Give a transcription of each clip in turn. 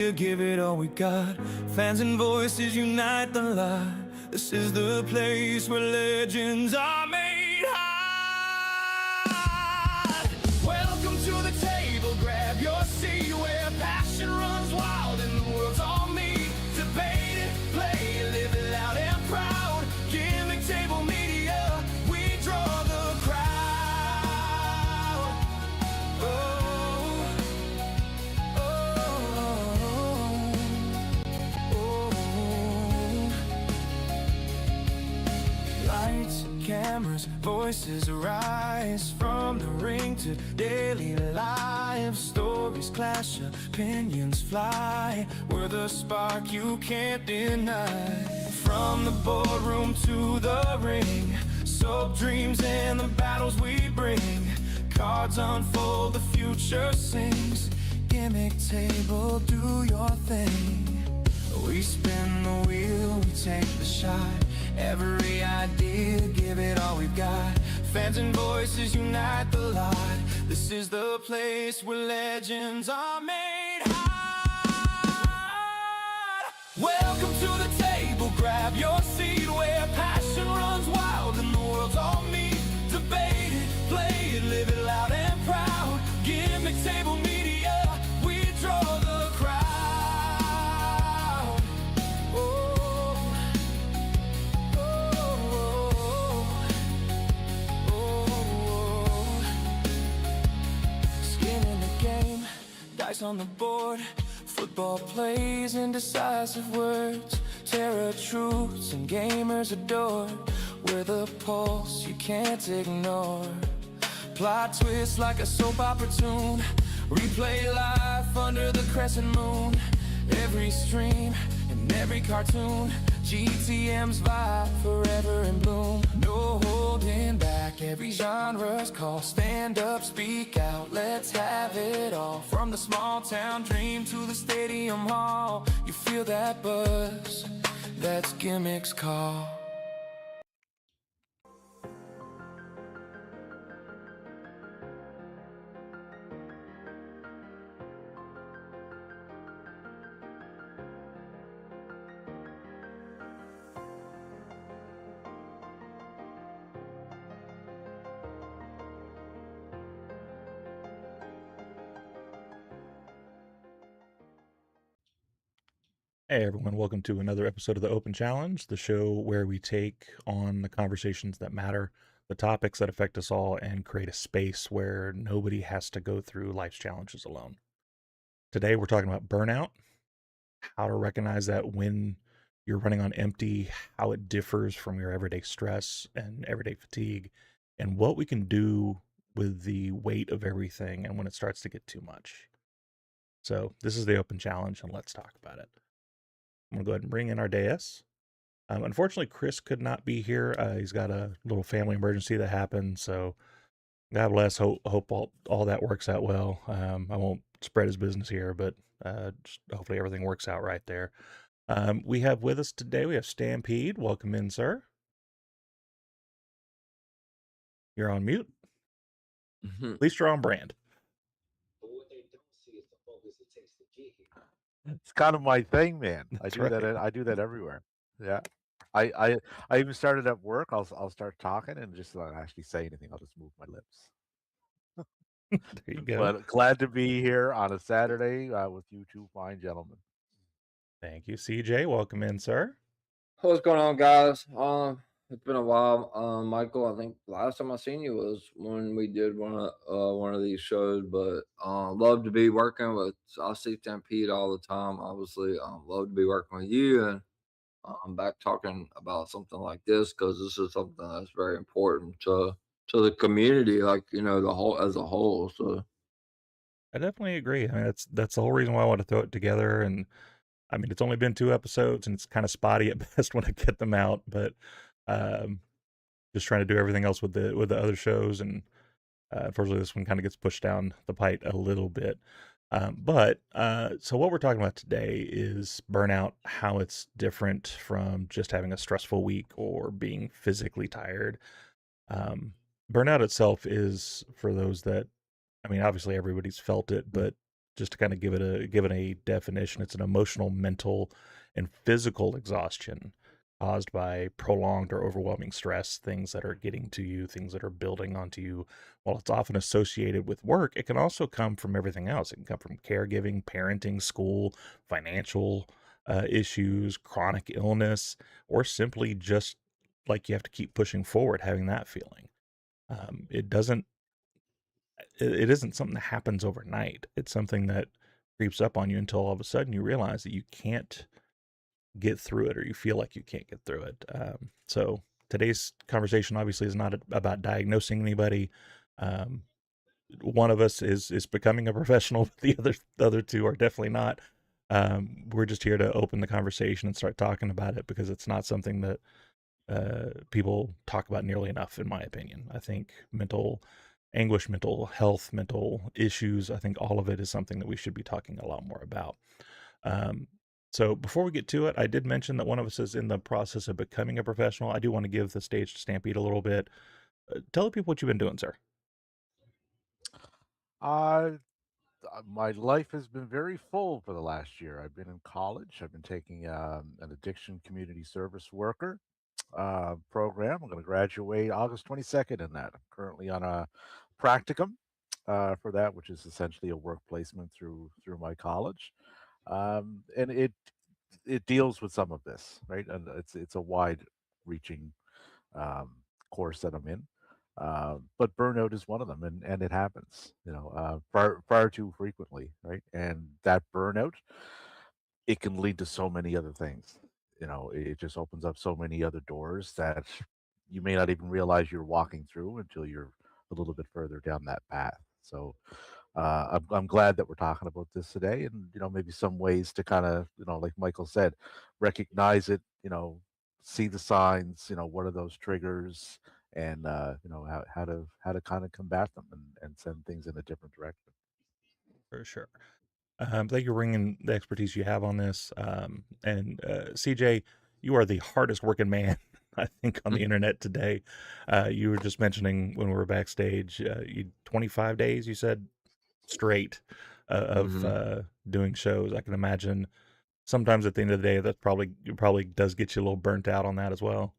Give it all we got. Fans and voices unite the line. This is the place where legends are made high. Welcome to the table, grab your seat, where passion runs wild and the world's all me. Debate it, play it, live it loud and proud. Gimmick Table Media, we draw the crowd. Oh, lights, cameras, voices rise from the ring to daily life. Stories clash, opinions fly. We're the spark you can't deny. From the boardroom to the ring, soap dreams and the battles we bring. Cards unfold, the future sings. Gimmick Table, do your thing. We spin the wheel, we take the shot. Every idea, give it all we've got. Fans and voices unite the lot. This is the place where legends are made high. Welcome to the table, grab your seat, where passion runs wild and the world's all me. Debate it, play it, live it loud and proud. Gimmick Table Media, we draw the crowd. Dice on the board, football plays, indecisive words, terror truths and gamers adore. We're the pulse you can't ignore. Plot twists like a soap opera tune, replay life under the crescent moon. Every stream and every cartoon, GTM's vibe forever in bloom. No holding back, every genre's call. Stand up, speak out, let's have it all. From the small town dream to the stadium hall, you feel that buzz, that's Gimmick's call. Hey everyone, welcome to another episode of the Open Challenge, the show where we take on the conversations that matter, the topics that affect us all, and create a space where nobody has to go through life's challenges alone. Today we're talking about burnout, how to recognize that when you're running on empty, how it differs from your everyday stress and everyday fatigue, and what we can do with the weight of everything and when it starts to get too much. So this is the Open Challenge, and let's talk about it. I'm going to go ahead and bring in our dais. Unfortunately, Chris could not be here. He's got a little family emergency that happened, so God bless. Hope all that works out well. I won't spread his business here, but just hopefully everything works out right there. We have with us today, we have Stampede. Welcome in, sir. You're on mute. At least you're on brand. It's kind of my thing, man. I That's do right. that. I do that everywhere. Yeah. I even started at work. I'll start talking and just not actually say anything. I'll just move my lips. There you go. But glad to be here on a Saturday with you two fine gentlemen. Thank you, CJ. Welcome in, sir. What's going on, guys? It's been a while. Michael, I think last time I seen you was when we did one of these shows. But love to be working with. I see Stampede all the time. Obviously, love to be working with you, and I'm back talking about something like this because this is something that's very important to the community, like the whole as a whole. So I definitely agree. I mean, that's the whole reason why I want to throw it together. And I mean, it's only been 2 episodes, and it's kind of spotty at best when I get them out. But just trying to do everything else with the other shows, and unfortunately, this one kind of gets pushed down the pipe a little bit. So what we're talking about today is burnout, how it's different from just having a stressful week or being physically tired. Burnout itself is, for those that, I mean, obviously everybody's felt it, but just to kind of give it a definition, it's an emotional, mental, and physical exhaustion caused by prolonged or overwhelming stress, things that are getting to you, things that are building onto you. While it's often associated with work, it can also come from everything else. It can come from caregiving, parenting, school, financial issues, chronic illness, or simply just like you have to keep pushing forward, having that feeling. It doesn't, it isn't something that happens overnight. It's something that creeps up on you until all of a sudden you realize that you can't get through it, or you feel like you can't get through it. So today's conversation obviously is not about diagnosing anybody. Um, one of us is becoming a professional, but the other two are definitely not. We're just here to open the conversation and start talking about it, because it's not something that people talk about nearly enough, in my opinion. I think mental anguish, mental health, mental issues, I think all of it is something that we should be talking a lot more about. Um, so before we get to it, I did mention that one of us is in the process of becoming a professional. I do want to give the stage to Stampede a little bit. Tell the people what you've been doing, sir. Uh, my life has been very full for the last year. I've been in college. I've been taking an addiction community service worker program. I'm going to graduate August 22nd in that. I'm currently on a practicum for that, which is essentially a work placement through my college. And it deals with some of this, right? And it's a wide reaching um, course that I'm in. But burnout is one of them, and it happens, far too frequently, right? And that burnout, it can lead to so many other things. It just opens up so many other doors that you may not even realize you're walking through until you're a little bit further down that path. So I'm glad that we're talking about this today, and maybe some ways to kind of, like Michael said, recognize it, see the signs, what are those triggers, and how to kind of combat them and send things in a different direction. For sure. Thank you for bringing the expertise you have on this. And CJ, you are the hardest working man, I think, on the internet today. You were just mentioning when we were backstage, you 25 days, you said, straight of Mhm. doing shows. I can imagine sometimes at the end of the day, that probably does get you a little burnt out on that as well.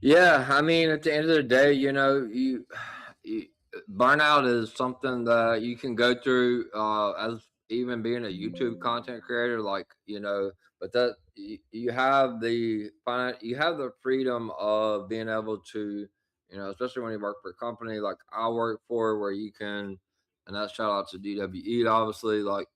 Yeah, I mean, at the end of the day, you burnout is something that you can go through as even being a YouTube content creator, like but that you have you have the freedom of being able to, especially when you work for a company like I work for, where you can, and that's shout out to DWE, obviously, like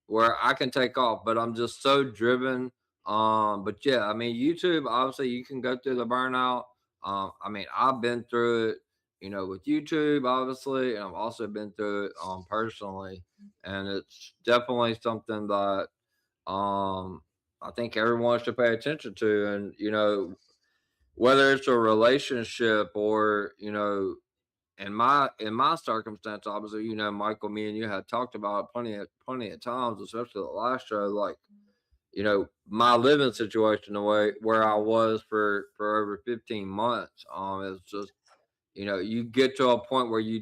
where I can take off, but I'm just so driven. But yeah, I mean, YouTube, obviously, you can go through the burnout. I mean, I've been through it, with YouTube, obviously, and I've also been through it personally. And it's definitely something that I think everyone should pay attention to. And, whether it's a relationship or, in my circumstance, obviously, Michael, me and you had talked about it plenty of times, especially the last show. Like, my living situation, the way where I was for over 15 months, is just, you get to a point where you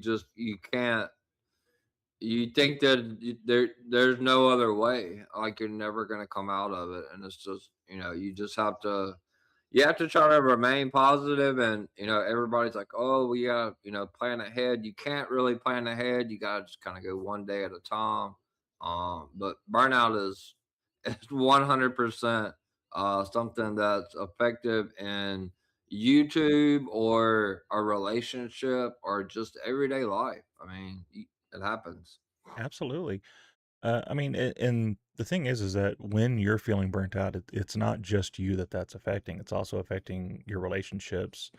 can't. You think that there's no other way. Like you're never gonna come out of it, and it's just, you have to try to remain positive. And everybody's like, oh, we got plan ahead. You can't really plan ahead. You gotta just kind of go one day at a time. But burnout is it's 100% something that's effective in YouTube or a relationship or just everyday life. I mean, it happens. Absolutely. I mean, and the thing is that when you're feeling burnt out, it's not just you that's affecting. It's also affecting your relationships.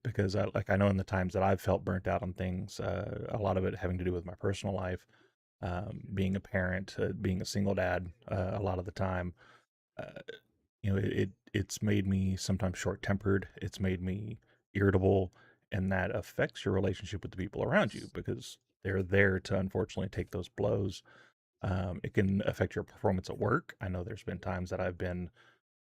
Because I know in the times that I've felt burnt out on things, a lot of it having to do with my personal life, being a parent, being a single dad, a lot of the time, uh, it's made me sometimes short tempered. It's made me irritable, and that affects your relationship with the people around you, because they're there to unfortunately take those blows. It can affect your performance at work. I know there's been times that I've been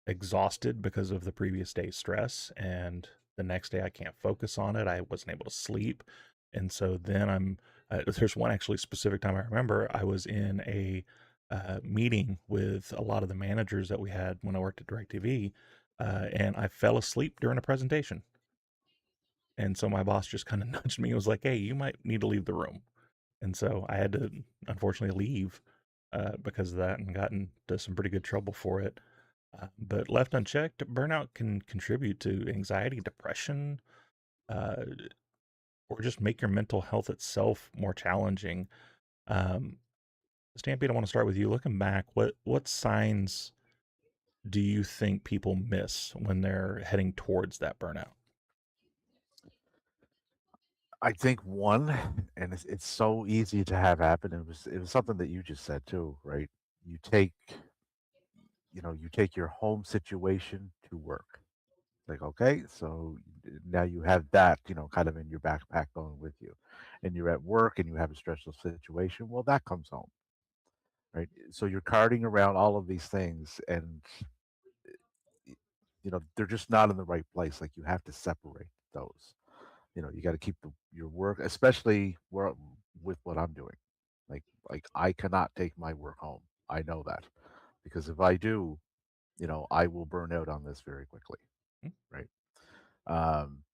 exhausted because of the previous day's stress, and the next day I can't focus on it. I wasn't able to sleep. And so then There's one actually specific time I remember. I was in a meeting with a lot of the managers that we had when I worked at DirecTV, and I fell asleep during a presentation. And so my boss just kind of nudged me and was like, "Hey, you might need to leave the room." And so I had to unfortunately leave because of that and got into some pretty good trouble for it. But left unchecked, burnout can contribute to anxiety, depression, uh, or just make your mental health itself more challenging. Um, Stampede, I want to start with you. Looking back, what signs do you think people miss when they're heading towards that burnout? I think one, and it's so easy to have happen. It was something that you just said too, right? You take you take your home situation to work. Like, okay, so now you have that, kind of in your backpack going with you, and you're at work and you have a stressful situation. Well, that comes home, right? So you're carting around all of these things, and y- they're just not in the right place. Like you have to separate those. You got to keep your work, especially with what I'm doing. Like I cannot take my work home. I know that because if I do, I will burn out on this very quickly, Mm, right?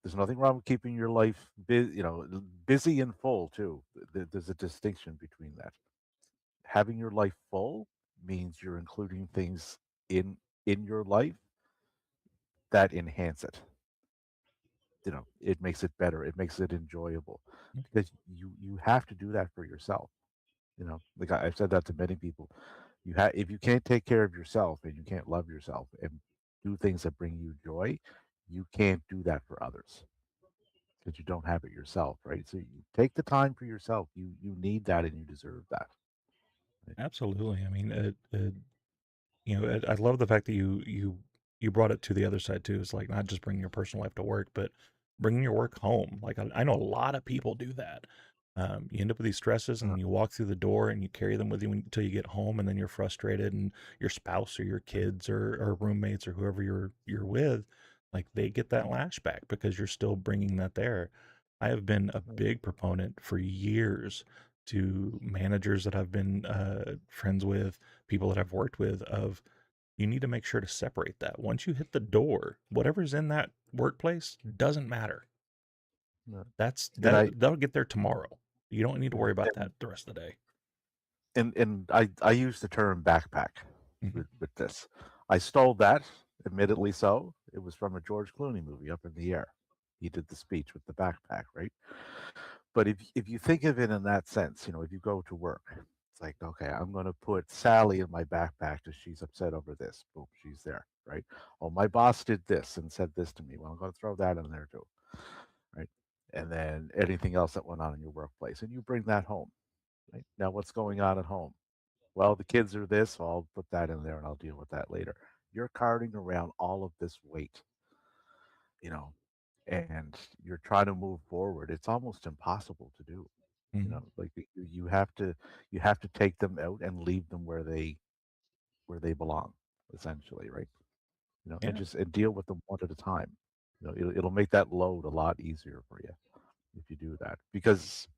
There's nothing wrong with keeping your life busy and full too. There's a distinction between that. Having your life full means you're including things in your life that enhance it. It makes it better. It makes it enjoyable mm. because you have to do that for yourself. Like I've said that to many people. If you can't take care of yourself and you can't love yourself and do things that bring you joy, you can't do that for others because you don't have it yourself, right? So you take the time for yourself. You need that and you deserve that. Right? Absolutely. I mean, I love the fact that you brought it to the other side too. It's like not just bringing your personal life to work, but bringing your work home. Like I know a lot of people do that. You end up with these stresses, Uh, and you walk through the door, and you carry them with you until you get home, and then you're frustrated, and your spouse or your kids or roommates or whoever you're with, like they get that lashback because you're still bringing that there. I have been a big proponent for years to managers that I've been friends with, people that I've worked with, of you need to make sure to separate that. Once you hit the door, whatever's in that workplace doesn't matter. uh, That's and I that'll get there tomorrow. You don't need to worry about and that the rest of the day. and I use the term backpack Mhm. with this. I stole that, admittedly so. It was from a George Clooney movie, Up in the Air. He did the speech with the backpack, right? But if you think of it in that sense, if you go to work, it's like, okay, I'm going to put Sally in my backpack because she's upset over this. Boom, she's there, right? Oh, my boss did this and said this to me. Well, I'm going to throw that in there too, right? And then anything else that went on in your workplace, and you bring that home, right? Now, what's going on at home? Well, the kids are this, so I'll put that in there and I'll deal with that later. You're carting around all of this weight, you know, and you're trying to move forward. It's almost impossible to do. Mhm. Like you have to take them out and leave them where they belong, essentially, right? And Yeah, just deal with them one at a time. It'll make that load a lot easier for you if you do that because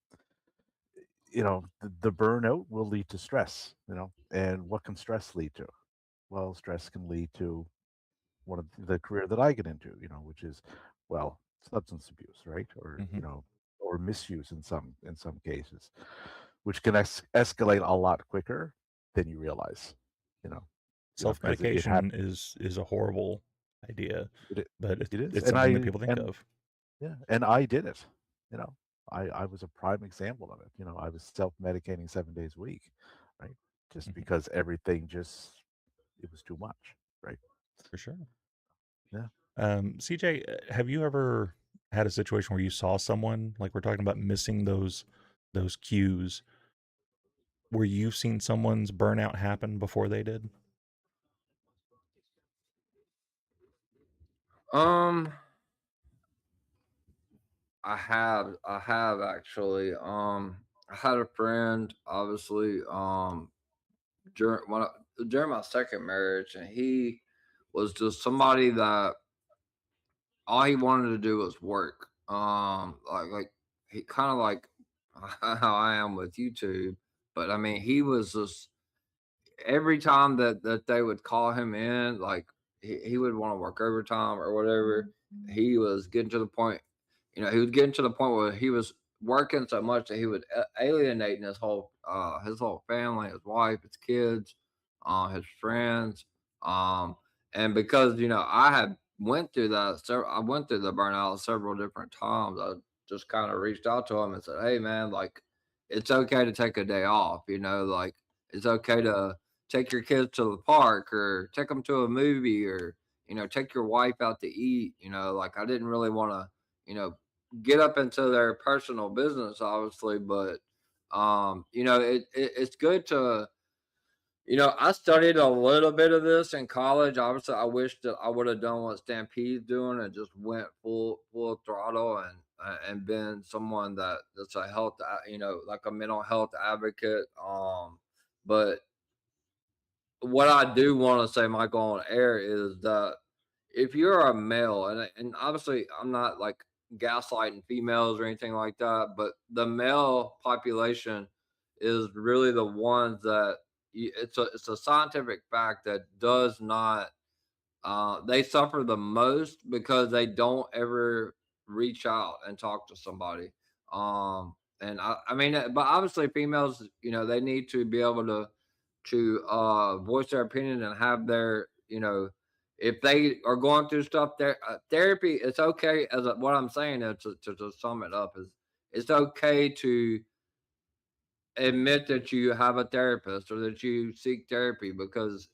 the burnout will lead to stress. And what can stress lead to? Well, stress can lead to one of the career that I get into, which is, well, substance abuse, right? Or, mhm. or misuse in some cases, which can escalate a lot quicker than you realize, you know, because it Self-medication happened. is a horrible idea, It, but it is, it's and something that I people think and of. yeah, and I did it. You know, I was a prime example of it. I was self-medicating 7 days a week, right? Just Mhm. because everything it was too much, right? For sure. Yeah. CJ, have you ever had a situation where you saw someone, like we're talking about missing those cues, where you've seen someone's burnout happen before they did? Um, I have actually. I had a friend, obviously, during my second marriage, and he was just somebody that all he wanted to do was work. Like he kind of like how I am with YouTube. But I mean, he was just every time that they would call him in, like he would want to work overtime or whatever. He was getting to the point, he was getting to the point where he was working so much that he would alienating his whole family, his wife, his kids, his friends. Um, and because I had went through that, so I went through the burnout several different times. I just kind of reached out to him and said, "Hey, man, like it's okay to take a day off. Like it's okay to take your kids to the park or take them to a movie or take your wife out to eat. Like I didn't really want to get up into their personal business, obviously, but it's good to I studied a little bit of this in college. Obviously, I wish that I would have done what Stampede's doing and just went full throttle and been someone that's a health, like a mental health advocate. But what I do want to say, Michael, on air is that if you're a male, and obviously I'm not like gaslighting females or anything like that, but the male population is really the ones that it's a scientific fact that does not they suffer the most because they don't ever reach out and talk to somebody. And I mean, but obviously females, they need to be able to voice their opinion and have their, if they are going through stuff there, therapy, it's okay. What I'm saying is to sum it up is it's okay to admit that you have a therapist or that you seek therapy because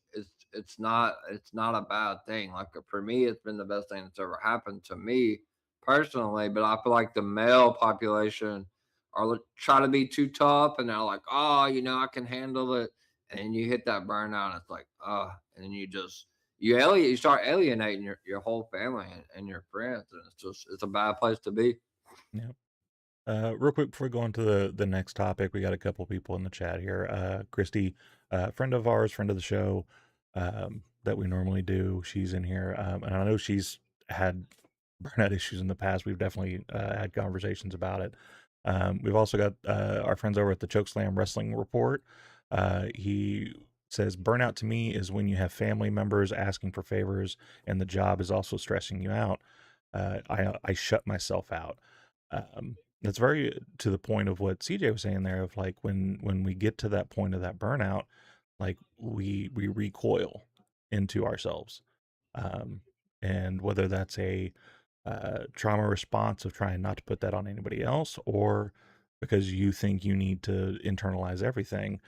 it's not a bad thing. Like for me, it's been the best thing that's ever happened to me personally. But I feel like the male population try to be too tough, and they're like, oh, I can handle it, and you hit that burnout, and it's like, and then you start alienating your whole family and your friends, and it's a bad place to be. Yeah. Real quick before we go on to the next topic, we got a couple people in the chat here. Christy, friend of ours, friend of the show, that we normally do. She's in here, and I know she's had burnout issues in the past. We've definitely had conversations about it. We've also got our friends over at the Chokeslam Wrestling Report. He says burnout to me is when you have family members asking for favors and the job is also stressing you out. I shut myself out. That's very to the point of what CJ was saying there of like when we get to that point of that burnout, like we recoil into ourselves. Um, and whether that's a trauma response of trying not to put that on anybody else or because you think you need to internalize everything,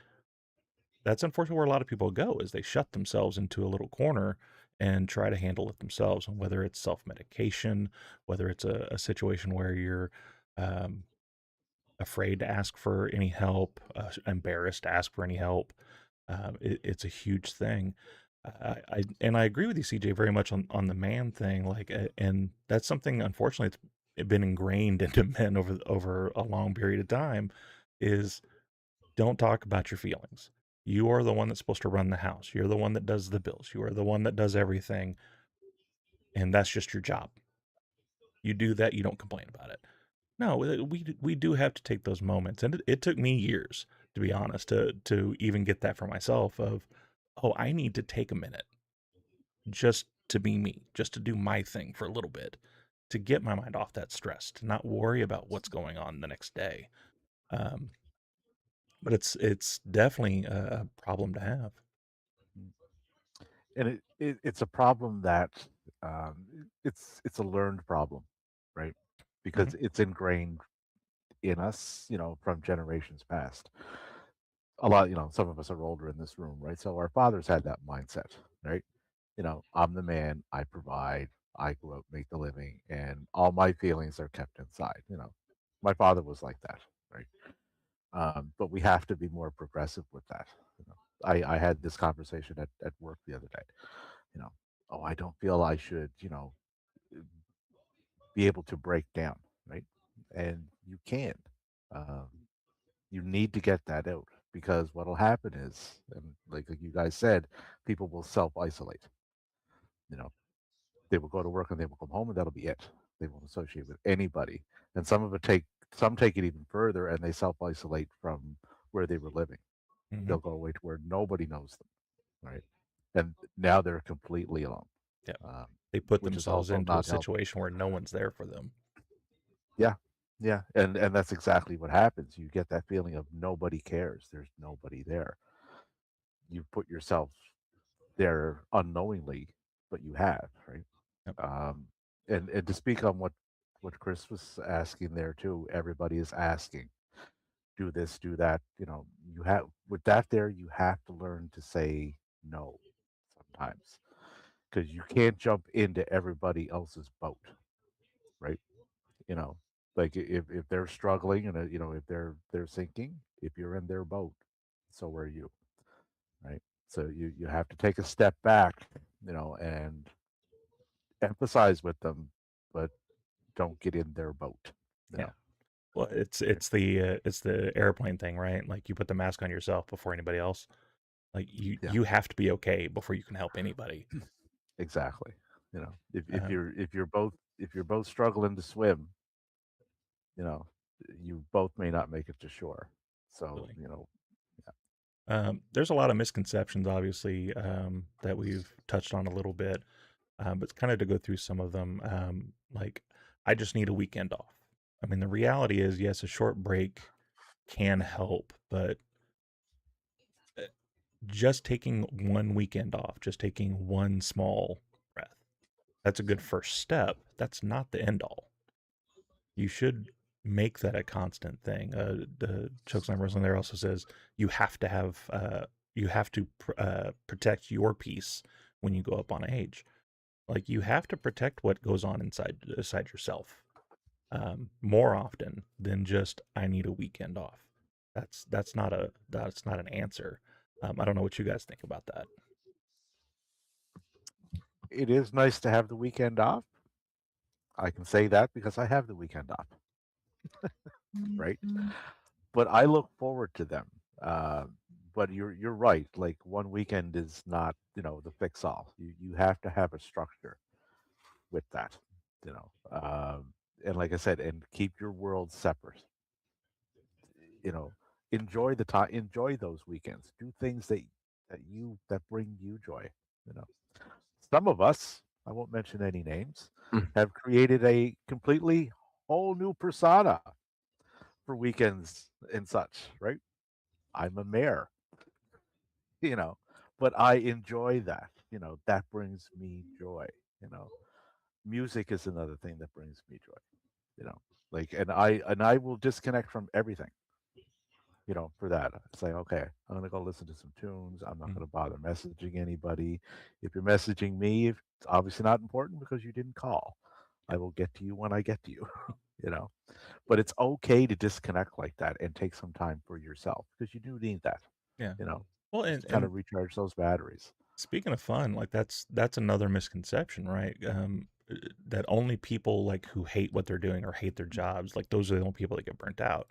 that's unfortunately where a lot of people go is they shut themselves into a little corner and try to handle it themselves. And whether it's self-medication, whether it's a situation where you're um, afraid to ask for any help, embarrassed to ask for any help. It's a huge thing. I agree with you, CJ, very much on the man thing. Like, and that's something unfortunately it's been ingrained into men over a long period of time. Is don't talk about your feelings. You are the one that's supposed to run the house. You're the one that does the bills. You are the one that does everything, and that's just your job. You do that. You don't complain about it. No, we do have to take those moments, and it took me years, to be honest, to even get that for myself. Of, oh, I need to take a minute just to be me, just to do my thing for a little bit, to get my mind off that stress, to not worry about what's going on the next day. Um, but it's definitely a problem to have. Mm. And it's a problem that it's a learned problem, right? Hmm. Because it's ingrained in us, from generations past. A lot, some of us are older in this room, right? So our fathers had that mindset, right? I'm the man, I provide, I go out, make the living, and all my feelings are kept inside. My father was like that, right? But we have to be more progressive with that. I had this conversation at work the other day. You know, oh, I don't feel I should, be able to break down, right? And you can. Um, you need to get that out because what'll happen is, and like you guys said, people will self isolate. You know, they will go to work and they will come home and that'll be it. They won't associate with anybody. And some of it some take it even further and they self isolate from where they were living. Hmm. They'll go away to where nobody knows them, right? And now they're completely alone, Yeah. um, They put which is themselves also into a not healthy. situation where no one's there for them. Yeah, yeah, and that's exactly what happens. You get that feeling of nobody cares. There's nobody there. You put yourself there unknowingly, but you have, right? Yep. Um, and to speak on what Chris was asking there too, everybody is asking, do this, do that. You know, you have with that there, you have to learn to say no sometimes because you can't jump into everybody else's boat, right? You know, like if they're struggling and you know if they're sinking, if you're in their boat, so are you, right? So you have to take a step back, you know, and emphasize with them, but don't get in their boat, you Yeah. know. Well, it's the airplane thing, right? Like you put the mask on yourself before anybody else. Like Yeah, you have to be okay before you can help anybody. exactly. You know, Um, if you're both struggling to swim, you know, you both may not make it to shore. So, really. you know, There's a lot of misconceptions, obviously, that we've touched on a little bit, but kind of to go through some of them. Like, I just need a weekend off. I mean, the reality is, yes, a short break can help, but uh, just taking one weekend off, just taking one small breath, that's a good first step. That's not the end all. You should make that a constant thing. The Chokeslam Wrestling there also says you have to protect your peace when you go up on age. Like you have to protect what goes on inside yourself more often than just I need a weekend off. That's not an answer. I don't know what you guys think about that. it is nice to have the weekend off. I can say that because I have the weekend off, right? But I look forward to them. Uh, but you're right. Like one weekend is not, you know, the fix all. You have to have a structure with that, you know. And like I said, and keep your world separate. You know, enjoy the time, enjoy those weekends. Do things that bring you joy. You know, some of us, I won't mention any names, have created a completely whole new persona for weekends and such. Right? I'm a mayor, you know, but I enjoy that. You know, that brings me joy. You know, music is another thing that brings me joy. You know, like, and I will disconnect from everything, you know, for that. It's like, okay, I'm gonna go listen to some tunes. I'm not Mm. gonna bother messaging anybody. If you're messaging me, it's obviously not important because you didn't call. I will get to you when I get to you, you know. But it's okay to disconnect like that and take some time for yourself because you do need that, Yeah. you know, Well, just to kind and of recharge those batteries. speaking of fun, like that's another misconception, right? That only people like who hate what they're doing or hate their jobs, like those are the only people that get burnt out.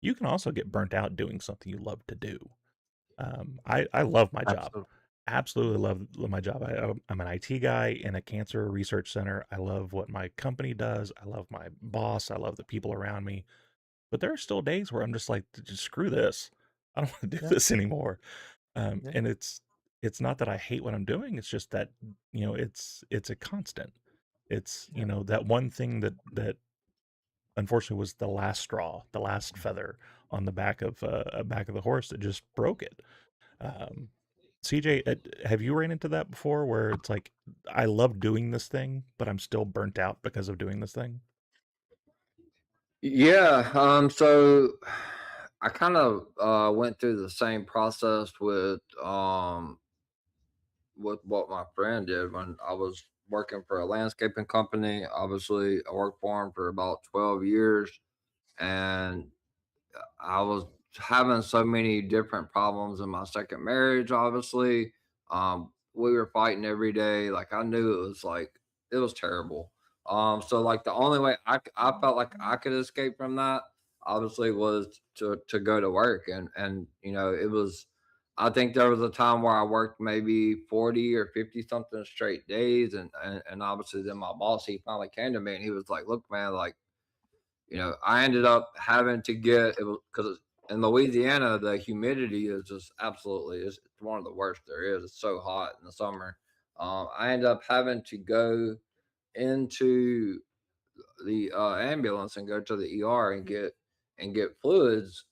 You can also get burnt out doing something you love to do. I love my job. Absolutely. Absolutely love my job. I'm an IT guy in a cancer research center. I love what my company does. I love my boss. I love the people around me. But there are still days where I'm just like, just screw this. I don't want to do Yeah. this anymore. Yeah. And it's not that I hate what I'm doing. It's just that it's a constant. It's Yeah. that one thing that unfortunately was the last straw, the last feather on the back of the horse that just broke it. Um, CJ, have you ran into that before, where it's like I love doing this thing, but I'm still burnt out because of doing this thing? Yeah. So I kind of went through the same process with what my friend did when I was working for a landscaping company. Obviously, I worked for him for about 12 years, and I was having so many different problems in my second marriage, obviously. We were fighting every day. Like I knew it was terrible. So like the only way I felt like I could escape from that obviously was to go to work, and it was, I think there was a time where I worked maybe 40 or 50 something straight days, and obviously then my boss, he finally came to me and he was like, look man, like I ended up having to get it because in Louisiana the humidity is just absolutely it's one of the worst there is. It's so hot in the summer. I ended up having to go into the ambulance and go to the ER and get fluids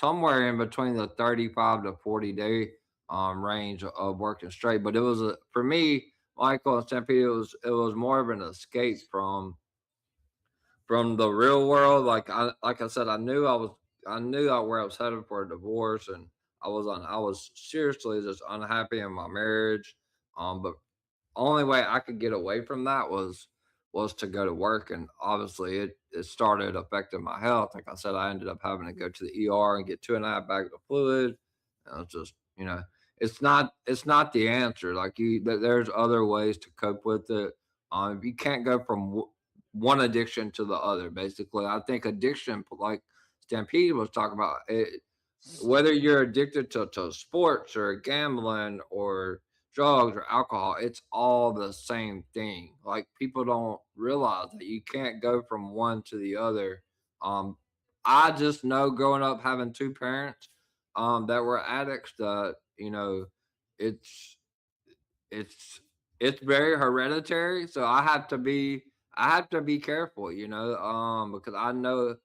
somewhere in between the 35 to 40 day range of working straight. But it was for me, Michael and Stampede, it was more of an escape from the real world. Like I said, I knew where I was headed for a divorce, and I was seriously just unhappy in my marriage. But only way I could get away from that was to go to work, and obviously it started affecting my health. Like I said, I ended up having to go to the ER and get 2.5 bags of fluid. And it's just it's not the answer. Like there's other ways to cope with it. You can't go from one addiction to the other. Basically, I think addiction, like Stampede was talking about, whether you're addicted to sports or gambling or drugs or alcohol, it's all the same thing. Like people don't realize that you can't go from one to the other. Um, I just know growing up having two parents that were addicts that it's it's it's very hereditary. So I have to be careful, because I know,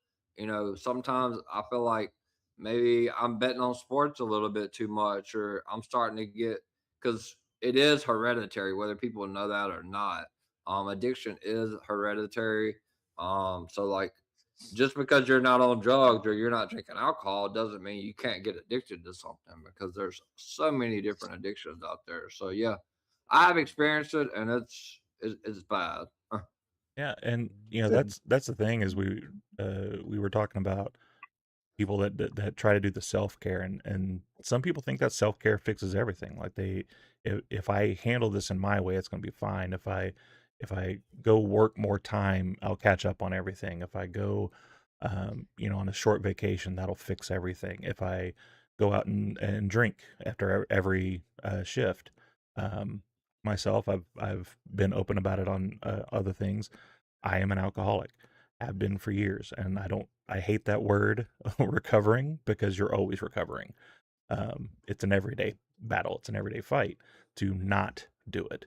sometimes I feel like maybe I'm betting on sports a little bit too much, or I'm starting to get because it is hereditary, whether people know that or not. Addiction is hereditary. So like just because you're not on drugs or you're not drinking alcohol doesn't mean you can't get addicted to something because there's so many different addictions out there. So yeah, I've experienced it and it's bad. Yeah, and And that's the thing is we were talking about people that try to do the self-care, and some people think that self-care fixes everything. Like if I handle this in my way, it's going to be fine. If I go work more time, I'll catch up on everything. If I go on a short vacation, that'll fix everything. If I go out and drink after every shift, um, myself, I've been open about it on other things. I am an alcoholic. Have been for years, and I hate that word recovering because you're always recovering. It's an everyday battle. It's an everyday fight to not do it.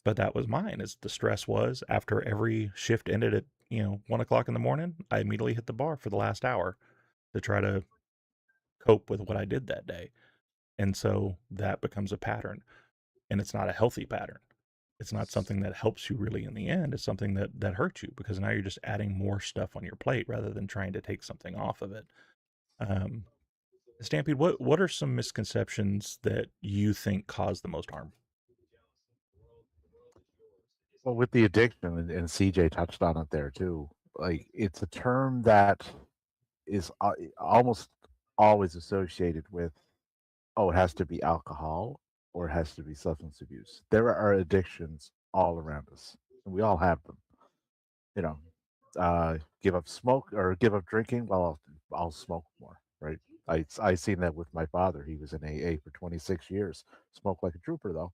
But that was mine. As the stress was after every shift ended at 1 o'clock in the morning, I immediately hit the bar for the last hour to try to cope with what I did that day. And so that becomes a pattern, and it's not a healthy pattern. It's not something that helps you really in the end. It's something that hurts you because now you're just adding more stuff on your plate rather than trying to take something off of it. Um, Stampede, what are some misconceptions that you think cause the most harm? well, with the addiction, and CJ touched on it there too. Like it's a term that is almost always associated with, oh, it has to be alcohol or it has to be substance abuse. There are addictions all around us, and we all have them. You know, give up smoke or give up drinking. Well, I'll smoke more, right? I seen that with my father. He was in AA for 26 years. Smoked like a trooper though,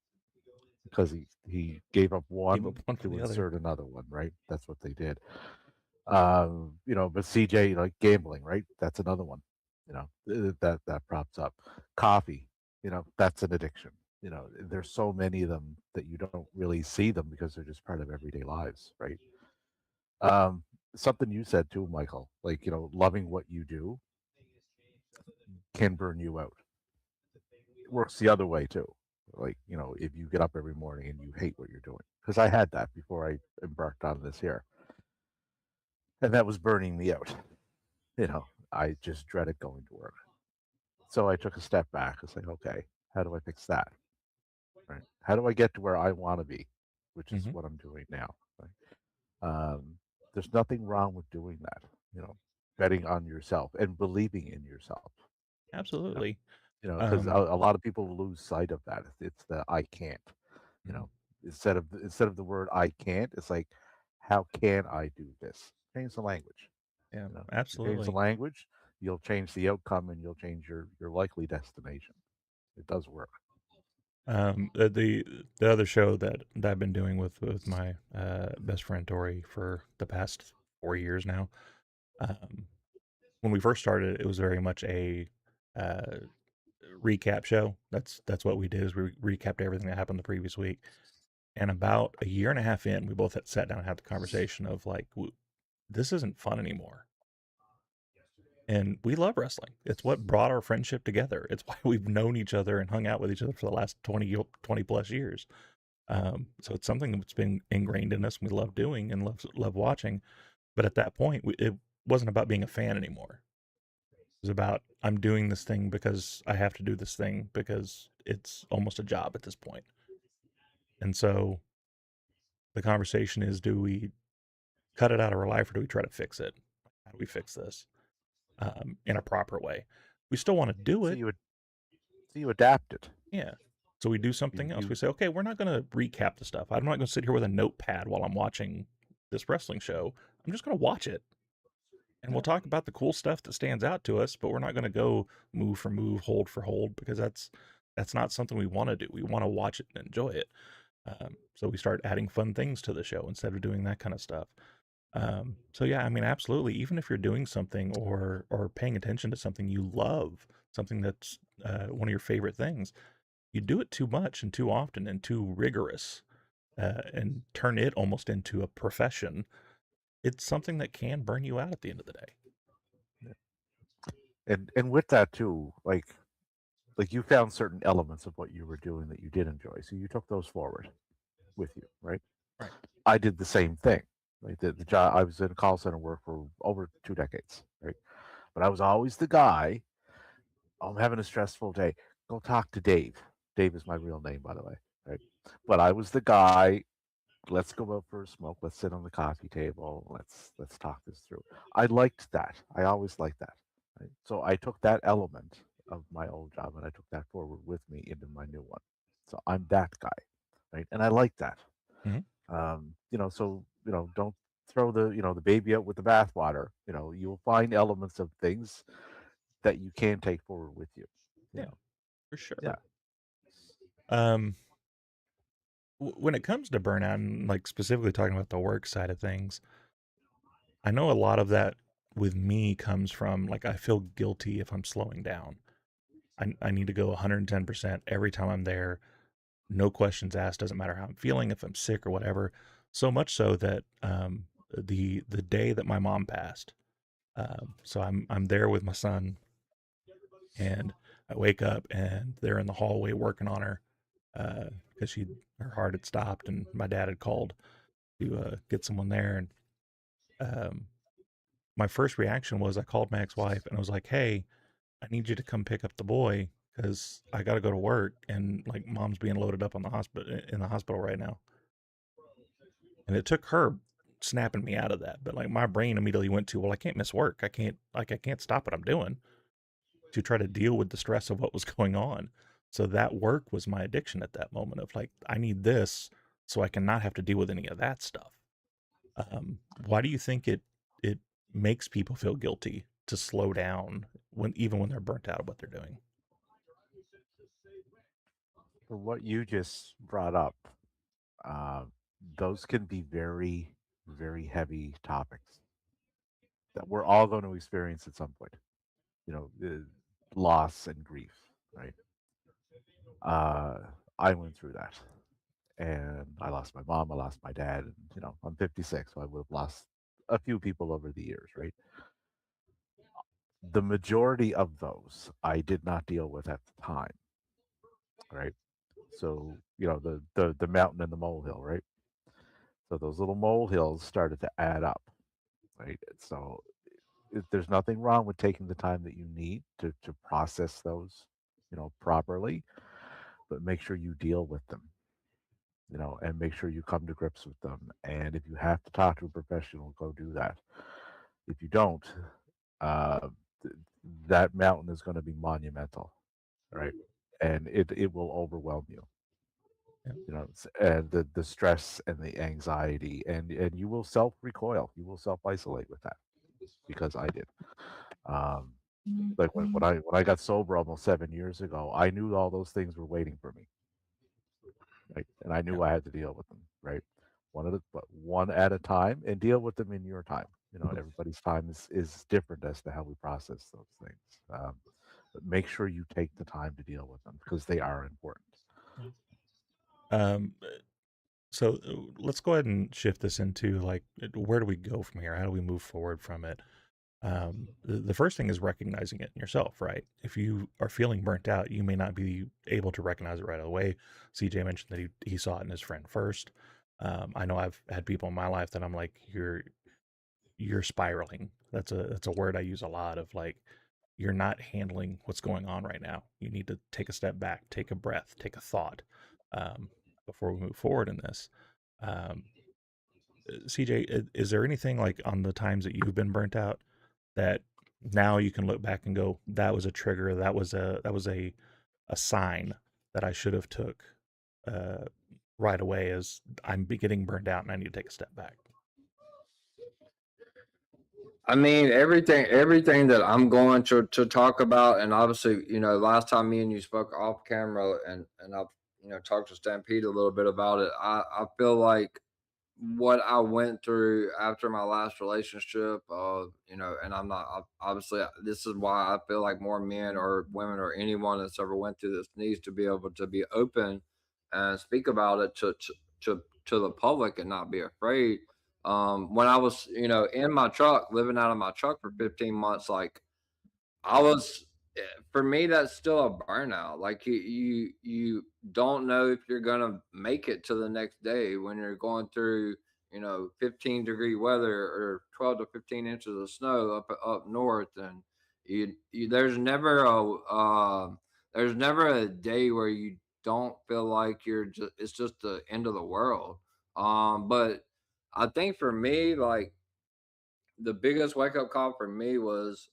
because he gave up Give one up one for to the other. insert another one, right? That's what they did. But CJ, like gambling, right? That's another one. That props up. Coffee, that's an addiction. There's so many of them that you don't really see them because they're just part of everyday lives, right? Um, Something you said too, Michael, like, loving what you do can burn you out. It works the other way too. Like, if you get up every morning and you hate what you're doing, because I had that before I embarked on this here, and that was burning me out. I just dreaded going to work. So I took a step back. It's like, okay, how do I fix that? Right? How do I get to where I want to be, which is Hmm. what I'm doing now. Right? Um, there's nothing wrong with doing that. You know, betting on yourself and believing in yourself. You know, Absolutely. because Um, a lot of people lose sight of that. It's the I can't. You mhm. know, instead of the word I can't, it's like, how can I do this? Change the language. Yeah, You change the absolutely. language, you'll change the outcome, and you'll change your likely destination. It does work. The other show that I've been doing with my best friend Tori for the past 4 years now. Um, when we first started, it was very much a uh, recap show. That's what we did is we recapped everything that happened the previous week. And about a year and a half in, we both had sat down and had the conversation of like, this isn't fun anymore. And we love wrestling. It's what brought our friendship together. It's why we've known each other and hung out with each other for the last 20 plus years. So it's something that's been ingrained in us. And we love doing and love watching. But at that point, it wasn't about being a fan anymore. It was about I'm doing this thing because I have to do this thing because it's almost a job at this point. And so the conversation is, do we cut it out of our life or do we try to fix it? How do we fix this in a proper way? We still want to do So it. you adapted. Yeah. So we do something else. You We say, okay, we're not going to recap the stuff. I'm not going to sit here with a notepad while I'm watching this wrestling show. I'm just going to watch it. And we'll talk about the cool stuff that stands out to us, but we're not going to go move for move, hold for hold, because that's not something we want to do. We want to watch it and enjoy it. So we start adding fun things to the show instead of doing that kind of stuff. So yeah, I mean, absolutely. Even if you're doing something or paying attention to something you love, something that's one of your favorite things, you do it too much and too often and too rigorous, and turn it almost into a profession. It's something that can burn you out at the end of the day. and with that too, like you found certain elements of what you were doing that you did enjoy, so you took those forward with you, right? Right. I did the same thing. Right, the job I was in call center work for over 2 decades, right? But I was always the guy. I'm having a stressful day. Go talk to Dave. Dave is my real name, by the way, right? But I was the guy. Let's go out for a smoke. Let's sit on the coffee table. Let's talk this through. I liked that. I always liked that. Right? So I took that element of my old job and I took that forward with me into my new one. So I'm that guy, right? And I like that. Mhm. So don't throw the baby out with the bathwater. You'll find elements of things that you can take forward with you. You Yeah, know, for sure. yeah. Um, when it comes to burnout and like specifically talking about the work side of things, I know a lot of that with me comes from like I feel guilty if I'm slowing down. I need to go 110% every time I'm there. No questions asked. Doesn't matter how I'm feeling, if I'm sick or whatever. So much so that the day that my mom passed, so I'm there with my son, and I wake up and they're in the hallway working on her because her heart had stopped, and my dad had called to get someone there. And um, my first reaction was I called my ex-wife and I was like, "Hey, I need you to come pick up the boy because I got to go to work, and like mom's being loaded up on the hospital in the hospital right now." And it took her snapping me out of that, but like my brain immediately went to, well, I can't miss work. I can't stop what I'm doing to try to deal with the stress of what was going on. So that work was my addiction at that moment of like, I need this so I can not have to deal with any of that stuff. Why do you think it makes people feel guilty to slow down even when they're burnt out of what they're doing? For what you just brought up, uh, those can be very, very heavy topics that we're all going to experience at some point. Loss and grief, right? Uh, I went through that, and I lost my mom. I lost my dad, and I'm 56, so I would have lost a few people over the years, right? The majority of those I did not deal with at the time, right? So the mountain and the molehill, right? So those little molehills started to add up, right? So there's nothing wrong with taking the time that you need to process those, properly, but make sure you deal with them, and make sure you come to grips with them. And if you have to talk to a professional, go do that. If you don't, uh, th- that mountain is going to be monumental, right? And it will overwhelm you. Yeah. And the stress and the anxiety, and you will self recoil, you will self isolate with that, because I did. Um, like when I got sober almost 7 years ago, I knew all those things were waiting for me, right? And I Yeah. knew I had to deal with them, right? One at a time, and deal with them in your time. Everybody's time is different as to how we process those things. But make sure you take the time to deal with them because they are important. Um, so let's go ahead and shift this into like, where do we go from here? How do we move forward from it? The first thing is recognizing it in yourself, right? If you are feeling burnt out, you may not be able to recognize it right away. CJ mentioned that he saw it in his friend first. I know I've had people in my life that I'm like, you're spiraling. That's a word I use a lot of like, you're not handling what's going on right now. You need to take a step back, take a breath, take a thought, um, before we move forward in this. Um, CJ, is there anything like on the times that you've been burnt out that now you can look back and go, that was a trigger, that was a sign that I should have took uh, right away as getting burned out and I need to take a step back? I mean, everything that I'm going to talk about, and obviously, last time me and you spoke off camera, and I've talked to Stampede a little bit about it. I feel like what I went through after my last relationship, and I'm not obviously this is why I feel like more men or women or anyone that's ever went through this needs to be able to be open and speak about it to the public and not be afraid. When I was, in my truck, living out of my truck for 15 months, like I was for me, that's still a burnout. Like you don't know if you're gonna make it to the next day when you're going through 15-degree weather or 12 to 15 inches of snow up north, and you there's never a day where you don't feel like it's just the end of the world. But I think for me, like the biggest wake up call for me was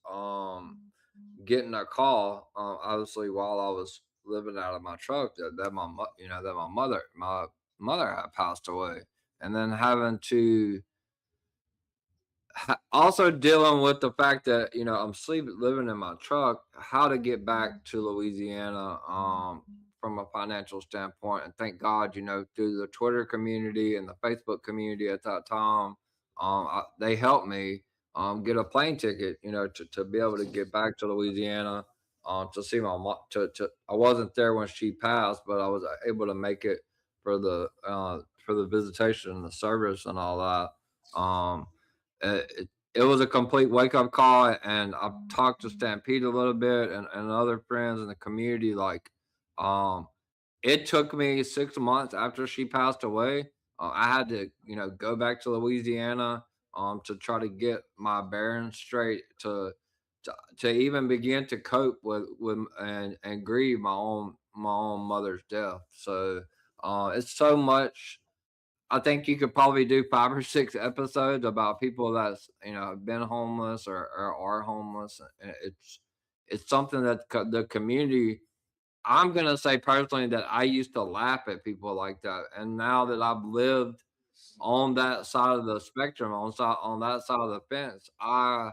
getting a call, obviously while I was living out of my truck, that that my mother had passed away, and then having to also dealing with the fact that I'm living in my truck, how to get back to Louisiana, from a financial standpoint. And thank God, through the Twitter community and the Facebook community at that time, they helped me get a plane ticket, to be able to get back to Louisiana, to see my mom. I wasn't there when she passed, but I was able to make it for the visitation and the service and all that. It was a complete wake up call, and I've talked to Stampede a little bit and other friends in the community. Like, um, it took me 6 months after she passed away. I had to, go back to Louisiana, to try to get my bearings straight to even begin to cope with and grieve my own mother's death. So, it's so much. I think you could probably do 5 or 6 episodes about people that's been homeless or are homeless. And it's something that the community. I'm gonna say personally that I used to laugh at people like that, and now that I've lived on that side of the spectrum, on that side of the fence, I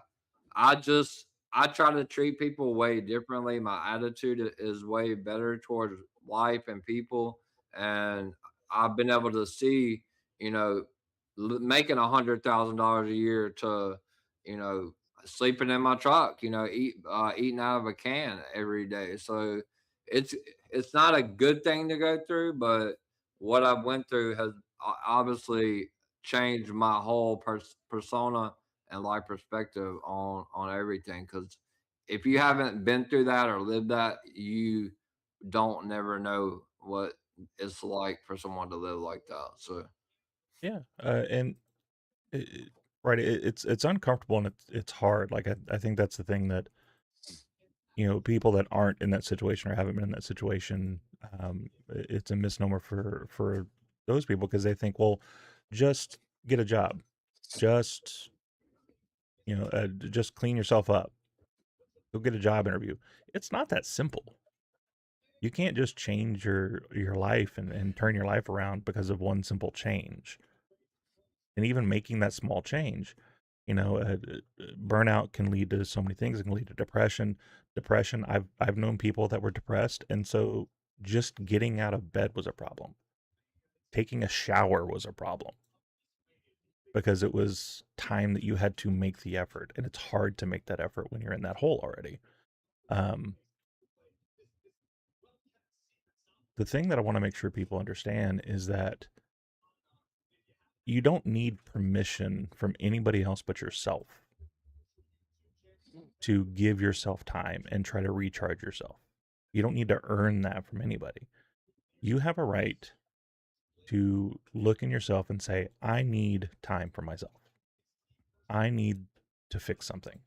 try to treat people way differently. My attitude is way better towards life and people, and I've been able to see, you know, making $100,000 a year to, you know, sleeping in my truck, eating out of a can every day. So it's it's not a good thing to go through, but what I went through has obviously changed my whole persona and life perspective on everything. Because if you haven't been through that or lived that, you don't never know what it's like for someone to live like that. So Yeah, and right, it's uncomfortable and it's hard. Like I think that's the thing that people that aren't in that situation or haven't been in that situation, it's a misnomer for those people because they think, well, just get a job, just just clean yourself up, go get a job interview. It's not that simple. You can't just change your life and turn your life around because of one simple change. And even making that small change, burnout can lead to so many things. It can lead to depression. I've known people that were depressed, and so just getting out of bed was a problem. Taking a shower was a problem. because it was time that you had to make the effort, and it's hard to make that effort when you're in that hole already. Um, the thing that I want to make sure people understand is that you don't need permission from anybody else but yourself to give yourself time and try to recharge yourself. You don't need to earn that from anybody. You have a right to look in yourself and say, I need time for myself. I need to fix something.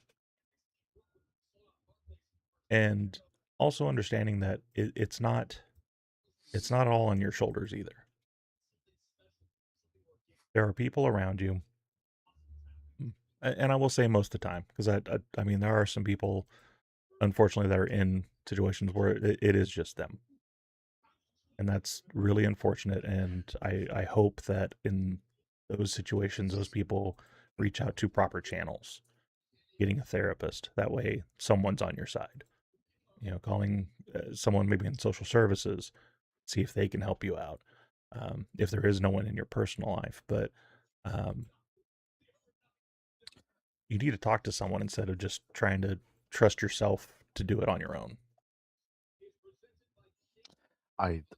And also understanding that it's not all on your shoulders either. There are people around you, and I will say most of the time, because I mean, there are some people, unfortunately, that are in situations where it is just them. And that's really unfortunate. And I hope that in those situations, those people reach out to proper channels, getting a therapist. That way, someone's on your side. You know, calling someone maybe in social services, see if they can help you out. If there is no one in your personal life, but um, you need to talk to someone instead of just trying to trust yourself to do it on your own.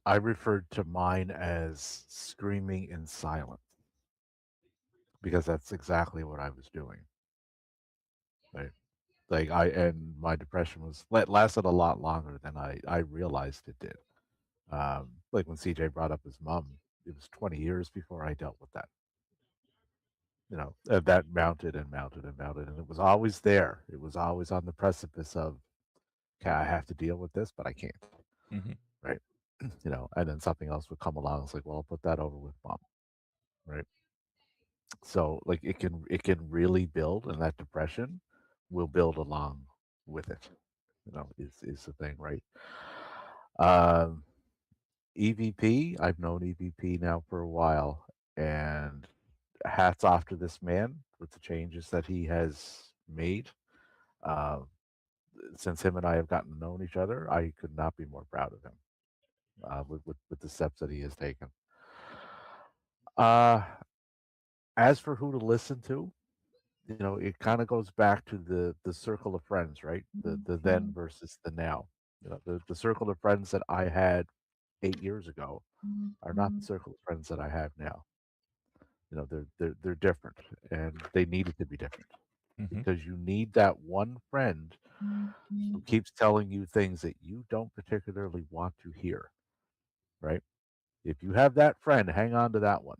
I referred to mine as screaming in silence because that's exactly what I was doing. Right. Like and my depression lasted a lot longer than I realized it did. Like when CJ brought up his mom, it was 20 years before I dealt with that. That mounted and mounted and mounted, and it was always there. It was always on the precipice of, okay, I have to deal with this, but I can't. Mm-hmm. Right. And then something else would come along. It's like, well, I'll put that over with mom. Right. So like it can really build, and that depression will build along with it. Is the thing, right? Um, EVP, I've known EVP now for a while, and hats off to this man with the changes that he has made. Uh, since him and I have gotten to know each other, I could not be more proud of him with the steps that he has taken. Uh, as for who to listen to, it kind of goes back to the circle of friends, right? The then versus the now. The circle of friends that I had 8 years ago are not the circle of friends that I have now. They're different, and they needed to be different Mm-hmm. because you need that one friend who keeps telling you things that you don't particularly want to hear, right? If you have that friend, hang on to that one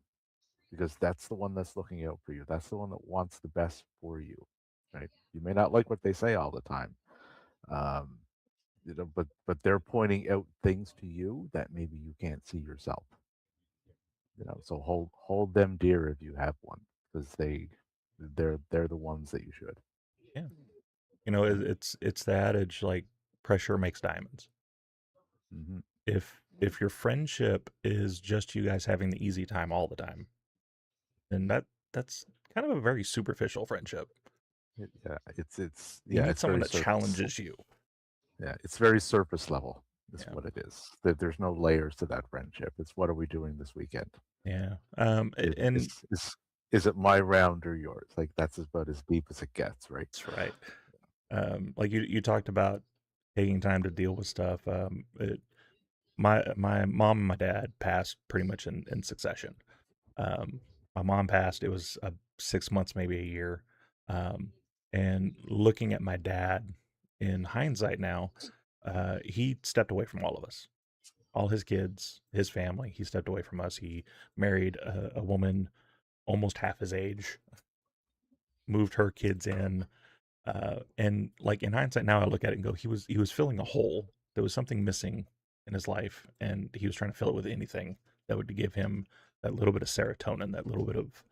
because that's the one that's looking out for you. That's the one that wants the best for you, right? You may not like what they say all the time, um, but they're pointing out things to you that maybe you can't see yourself. So hold them dear if you have one because they're the ones that you should. Yeah. You know, it's the adage, like, pressure makes diamonds. Hmm. If your friendship is just you guys having the easy time all the time, then that's kind of a very superficial friendship. Yeah, it's You yeah, need it's someone very that surface. challenges you. Yeah, it's very surface level. Is Yeah. what it is. There's no layers to that friendship. It's what are we doing this weekend? Yeah. Is And is is, is it my round or yours? Like that's about as deep as it gets, right? that's right. Like you talked about taking time to deal with stuff. My mom and my dad passed pretty much in succession. Um, my mom passed. It was 6 months, maybe a year. Um, and looking at my dad in hindsight now, he stepped away from all of us, all his kids, his family. He stepped away from us. He married a woman almost half his age, moved her kids in. And like in hindsight now, I look at it and go, he was filling a hole. There was something missing in his life, and he was trying to fill it with anything that would give him that little bit of serotonin, that little bit of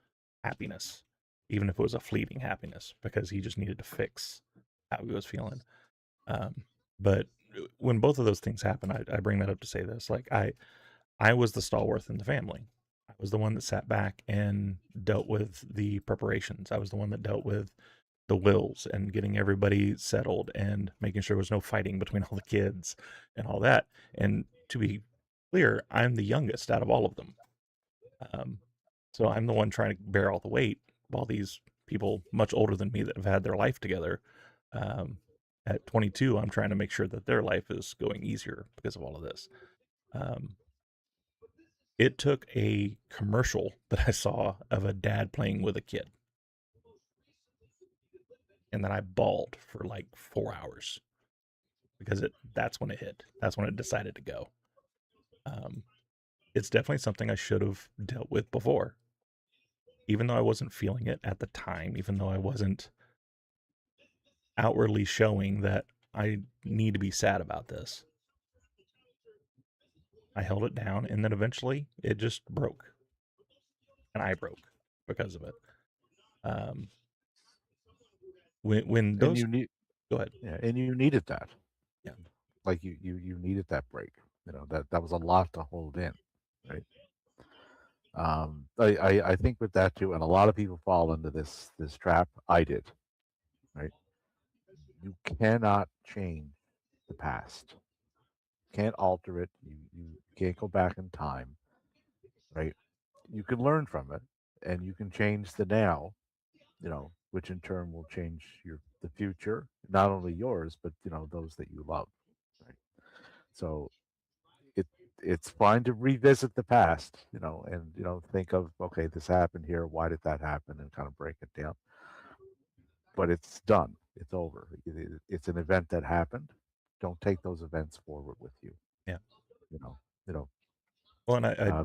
happiness, even if it was a fleeting happiness, because he just needed to fix how he was feeling. But when both of those things happen, I bring that up to say this: like I was the stalwart in the family. I was the one that sat back and dealt with the preparations. I was the one that dealt with the wills and getting everybody settled and making sure there was no fighting between all the kids and all that. And to be clear, I'm the youngest out of all of them. Um, so I'm the one trying to bear all the weight. while these people much older than me that have had their life together, um, at 22, I'm trying to make sure that their life is going easier because of all of this. Um, it took a commercial that I saw of a dad playing with a kid, and then I bawled for like 4 hours because that's when it hit. That's when it decided to go. Um, it's definitely something I should have dealt with before, even though I wasn't feeling it at the time, even though I wasn't outwardly showing that I need to be sad about this. I held it down, and then eventually it just broke, and I broke because of it. Um, when And those you need, go ahead, yeah, and you needed that. yeah, Like you needed that break. That was a lot to hold in, right? I think with that too, and a lot of people fall into this trap. I did, right? You cannot change the past. Can't alter it. You can't go back in time, right? You can learn from it, and you can change the now. Which in turn will change the future, not only yours, but those that you love, right? So it it's fine to revisit the past, and think of, okay, this happened here, why did that happen, and kind of break it down. But it's done. It's over. It's an event that happened. Don't take those events forward with you. yeah. You know. You know. Well, and I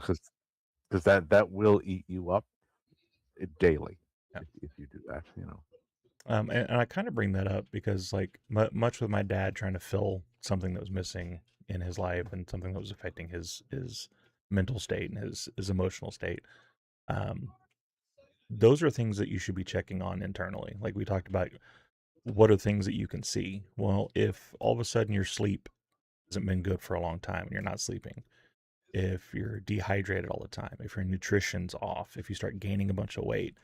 Because that will eat you up daily yeah. if you do that. And I kind of bring that up because, like, much with my dad trying to fill something that was missing in his life and something that was affecting his mental state and his emotional state. Um, those are things that you should be checking on internally. Like we talked about, what are things that you can see? Well, if all of a sudden your sleep hasn't been good for a long time and you're not sleeping, if you're dehydrated all the time, if your nutrition's off, if you start gaining a bunch of weight,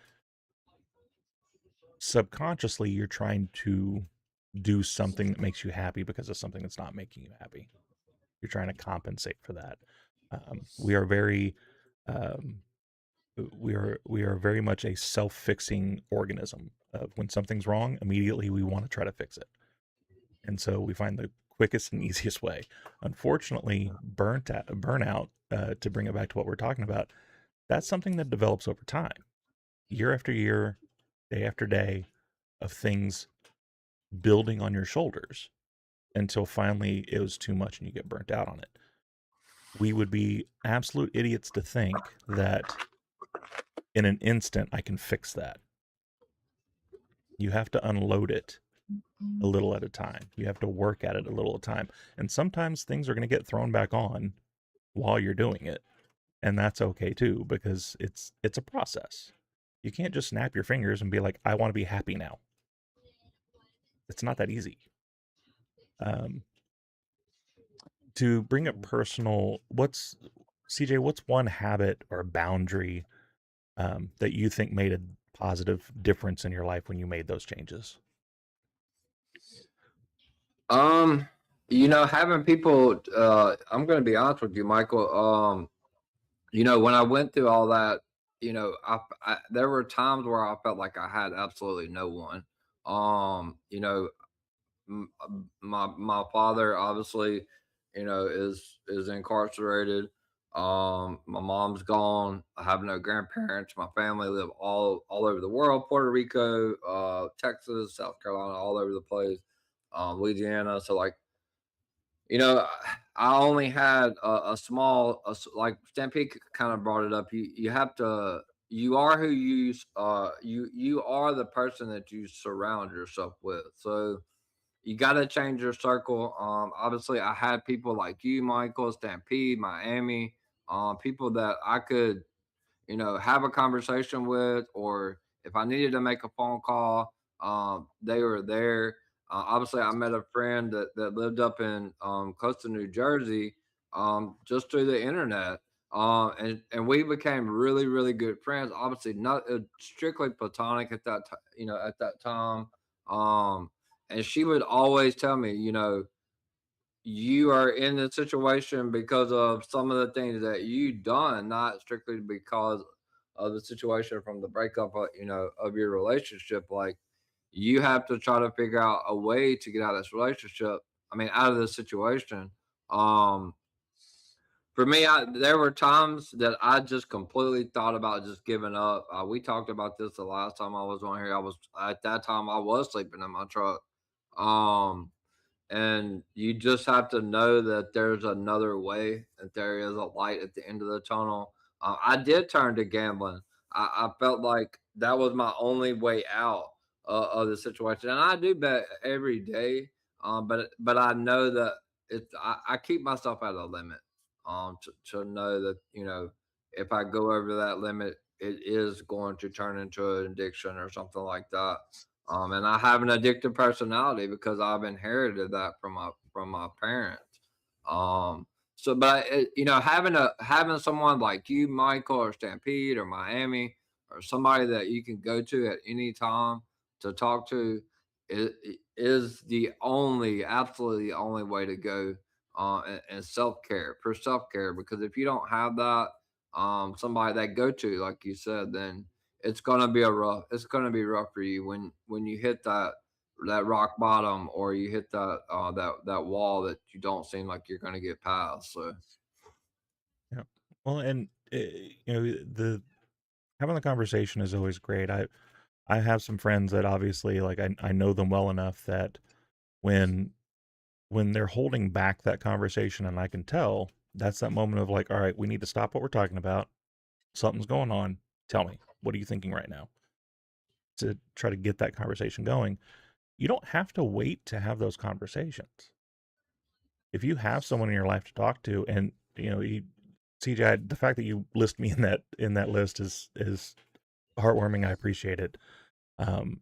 subconsciously you're trying to do something that makes you happy because of something that's not making you happy. You're trying to compensate for that. We are very um, we are very much a self-fixing organism. When something's wrong, immediately we want to try to fix it, and so we find the quickest and easiest way. Unfortunately, burnout, to bring it back to what we're talking about, that's something that develops over time, year after year, day after day, of things building on your shoulders until finally it was too much and you get burnt out on it. We would be absolute idiots to think that in an instant I can fix that. You have to unload it a little at a time. You have to work at it a little at a time. And sometimes things are going to get thrown back on while you're doing it. And that's okay too, because it's a process. You can't just snap your fingers and be like, I want to be happy now. It's not that easy. Um, to bring up personal, what's CJ, what's one habit or boundary that you think made a positive difference in your life when you made those changes? Um, having people. I'm going to be honest with you, Michael. When I went through all that, there were times where I felt like I had absolutely no one. Um, you know, my father obviously, is incarcerated. My mom's gone. I have no grandparents. My family live all over the world: Puerto Rico, Texas, South Carolina, all over the place, Louisiana. So like, you know, I only had a small, like Stampede kind of brought it up. You have to. You are who you are the person that you surround yourself with. So you got to change your circle. Obviously, I had people like you, Michael, Stampede, Miami, people that I could, have a conversation with, or if I needed to make a phone call, they were there. Obviously, I met a friend that lived up in close to New Jersey, just through the internet. And we became really, really good friends. Obviously, not strictly platonic at that at that time. And she would always tell me, you are in this situation because of some of the things that you done, not strictly because of the situation from the breakup, of your relationship. Like, you have to try to figure out a way to get out of this relationship. I mean, out of this situation. Um, for me, there were times that I just completely thought about just giving up. We talked about this the last time I was on here. I was at that time I was sleeping in my truck. Um, and you just have to know that there's another way, that there is a light at the end of the tunnel. I did turn to gambling. I felt like that was my only way out of the situation, and I do bet every day. But I know that I keep myself at a limit. To know that if I go over that limit, it is going to turn into an addiction or something like that. And I have an addictive personality because I've inherited that from my parents. Um, but having someone like you, Michael, or Stampede, or Miami, or somebody that you can go to at any time to talk to is the only, absolutely the only way to go. And self care, for self care, because if you don't have that, somebody that go to, like you said, then it's gonna be rough for you when you hit that rock bottom, or you hit that wall that you don't seem like you're gonna get past. So Yeah. Well, and the having the conversation is always great. I have some friends that obviously, like, I know them well enough that when they're holding back that conversation, and I can tell, that's that moment of like, all right, we need to stop what we're talking about. Something's going on. Tell me, what are you thinking right now? To try to get that conversation going. You don't have to wait to have those conversations. If you have someone in your life to talk to, and CJ, the fact that you list me in that list is heartwarming. I appreciate it. Um,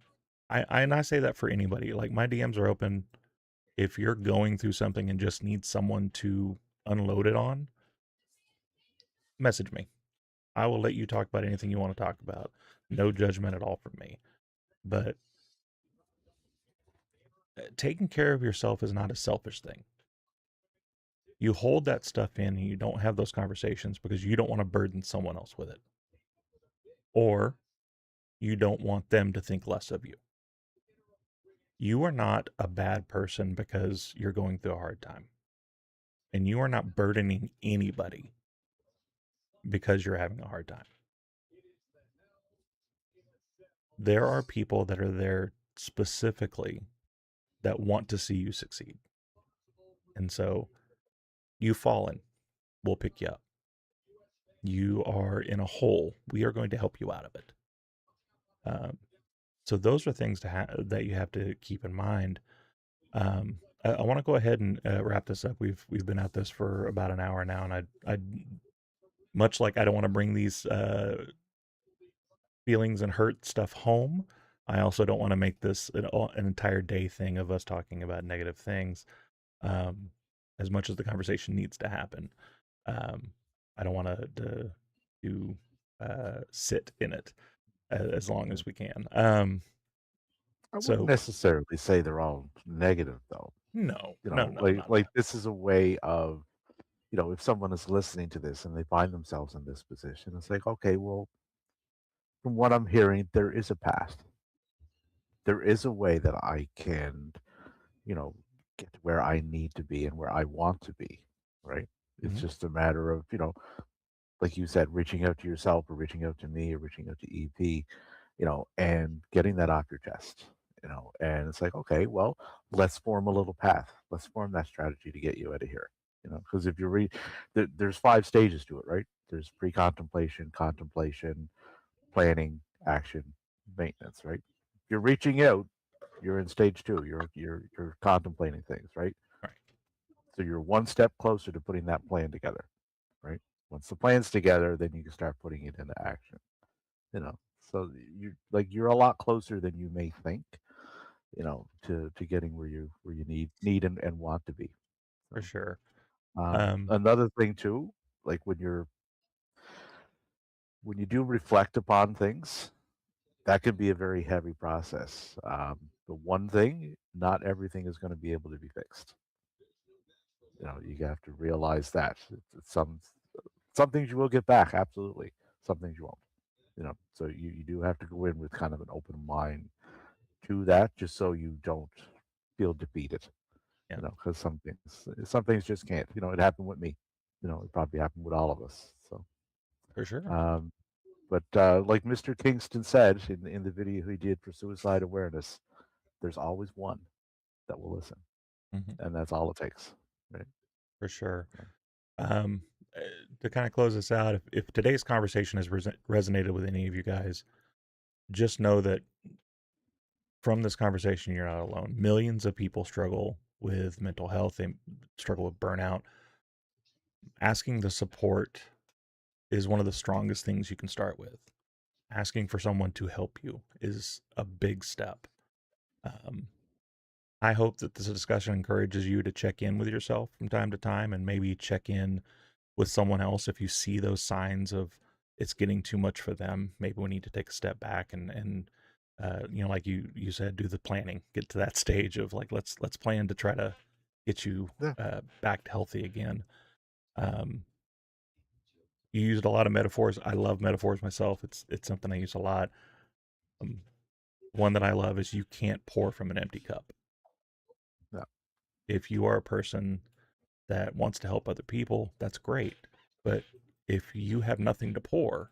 I say that for anybody. Like, my DMs are open. If you're going through something and just need someone to unload it on, message me. I will let you talk about anything you want to talk about. No judgment at all from me. But taking care of yourself is not a selfish thing. You hold that stuff in and you don't have those conversations because you don't want to burden someone else with it. Or you don't want them to think less of you. You are not a bad person because you're going through a hard time. And you are not burdening anybody because you're having a hard time. There are people that are there specifically that want to see you succeed. And so, you've fallen, we'll pick you up. You are in a hole, we are going to help you out of it. So those are things that you have to keep in mind. I want to go ahead and wrap this up. We've been at this for about an hour now, and I much like I don't want to bring these feelings and hurt stuff home. I also don't want to make this an entire day thing of us talking about negative things. As much as the conversation needs to happen, I don't want to sit in it as long as we can. I wouldn't So necessarily say they're all negative, though. no, You no, know, no, like not like that. this is a way of, if someone is listening to this and they find themselves in this position, it's like, okay, well, from what I'm hearing, there is a path. There is a way that I can, you know, get to where I need to be and where I want to be, right? It's Mhm. just a matter of, like you said, reaching out to yourself or reaching out to me or reaching out to EP, and getting that off your chest, and it's like, okay, well, let's form a little path. Let's form that strategy to get you out of here. Because if you read, there's 5 stages to it, right? There's pre-contemplation, contemplation, planning, action, maintenance, right? If you're reaching out, you're in stage 2. You're contemplating things, right? Right. So you're one step closer to putting that plan together, right? Once the plan's together, then you can start putting it into action. You know, so you're a lot closer than you may think. To getting where you need and want to be. For So, sure. Um, another thing too, like when you do reflect upon things, that can be a very heavy process. The one thing, not everything is going to be able to be fixed. You have to realize that some things you will get back, absolutely. Some things you won't. So you do have to go in with kind of an open mind to that, just so you don't feel defeated. Yeah, Because some things just can't. It happened with me. It probably happened with all of us. So, for sure. um, but like Mr. Kingston said in the video he did for suicide awareness, there's always one that will listen, Hmm. and that's all it takes, right? For sure. So, Um, uh, to kind of close this out, if today's conversation has resonated with any of you guys, just know that from this conversation, you're not alone. Millions of people struggle with mental health, they struggle with burnout. Asking the support is one of the strongest things you can start with. Asking for someone to help you is a big step. Um, I hope that this discussion encourages you to check in with yourself from time to time and maybe check in with someone else if you see those signs of it's getting too much for them. Maybe we need to take a step back and like you said, do the planning, get to that stage of like let's plan to try to get you yeah, back to healthy again. Um, you used a lot of metaphors. I love metaphors myself. It's something I use a lot. Um, one that I love is you can't pour from an empty cup. yeah, If you are a person that wants to help other people, that's great. But if you have nothing to pour,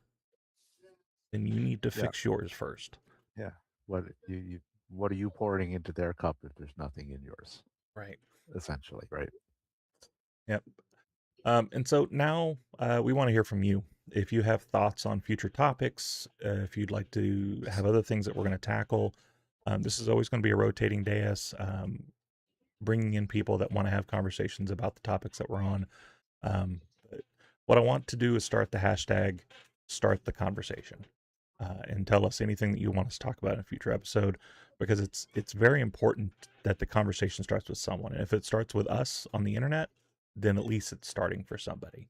then you need to yeah, fix yours first. yeah. What are you pouring into their cup if there's nothing in yours? Right. Essentially, right? Yep. And so now we want to hear from you. If you have thoughts on future topics, if you'd like to have other things that we're going to tackle, this is always going to be a rotating dais, bringing in people that want to have conversations about the topics that we're on. But what I want to do is start the hashtag, start the conversation, and tell us anything that you want us to talk about in a future episode, because it's very important that the conversation starts with someone. And if it starts with us on the internet, then at least it's starting for somebody.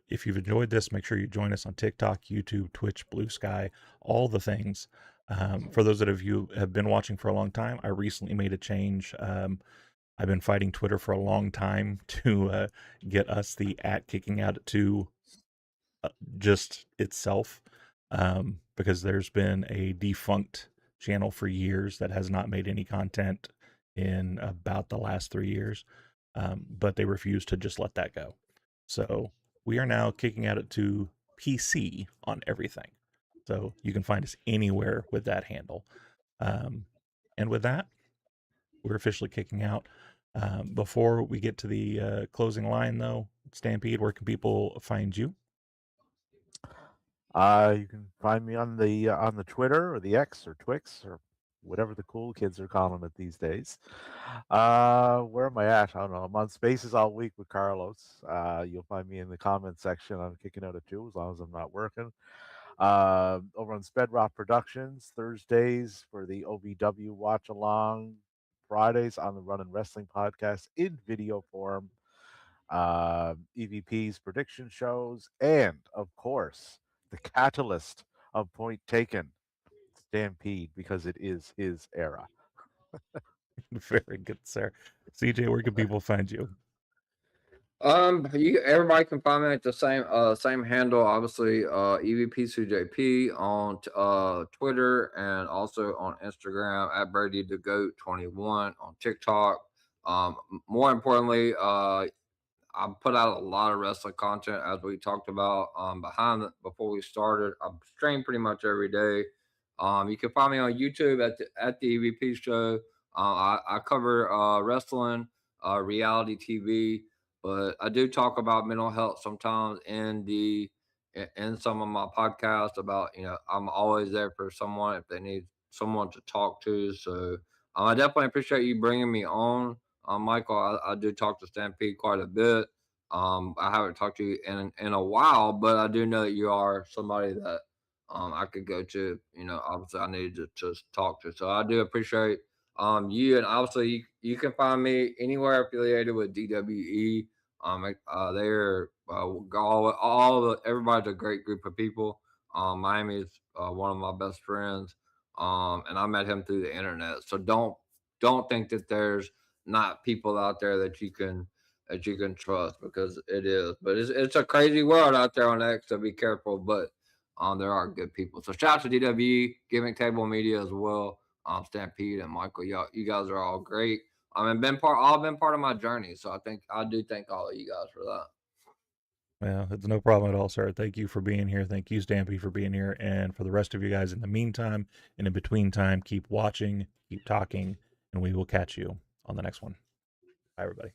If you've enjoyed this, make sure you join us on TikTok, YouTube, Twitch, Blue Sky, all the things. For those of you who have been watching for a long time, I recently made a change. I've been fighting Twitter for a long time to get us the at kicking out at 2 just itself, because there's been a defunct channel for years that has not made any content in about the last 3 years, but they refuse to just let that go. So we are now kicking out at 2 PC on everything. So you can find us anywhere with that handle. And with that, we're officially kicking out. Before we get to the closing line, though, Stampede, where can people find you? You can find me on the Twitter or the X or Twix or whatever the cool kids are calling it these days. Where am I at? I don't know. I'm on Spaces all week with Carlos. You'll find me in the comment section. I'm kicking out at 2 as long as I'm not working. Over on Spedrock Productions Thursdays for the OVW watch along. Fridays on the Run and Wrestling podcast in video form. EVP's prediction shows, and of course, the catalyst of Point Taken, Stampede, because it is his era. Very good, sir. CJ, where can people find you? Everybody can find me at the same handle, obviously, EVP CJP on Twitter and also on Instagram at Brady the Goat 21 on TikTok. More importantly, I put out a lot of wrestling content as we talked about before we started. I stream pretty much every day. You can find me on YouTube at the EVP show. I cover wrestling, reality TV, but I do talk about mental health sometimes in some of my podcasts. About I'm always there for someone if they need someone to talk to. So I definitely appreciate you bringing me on. Michael, I do talk to Stampede quite a bit. I haven't talked to you in a while, but I do know that you are somebody that I could go to. Obviously, I need to just talk to. So I do appreciate you, and obviously, you can find me anywhere affiliated with DWE. They're everybody's a great group of people. Miami is one of my best friends, and I met him through the internet. So don't think that there's not people out there that you can trust, because it is. But it's a crazy world out there on X, so be careful. But there are good people. So shout out to DWE, Giving Table Media as well. Stampede and Michael, you guys are all great. And all been part of my journey. So I do thank all of you guys for that. Well, it's no problem at all, sir. Thank you for being here. Thank you, Stampy, for being here. And for the rest of you guys in the meantime and in between time, keep watching, keep talking, and we will catch you on the next one. Bye, everybody.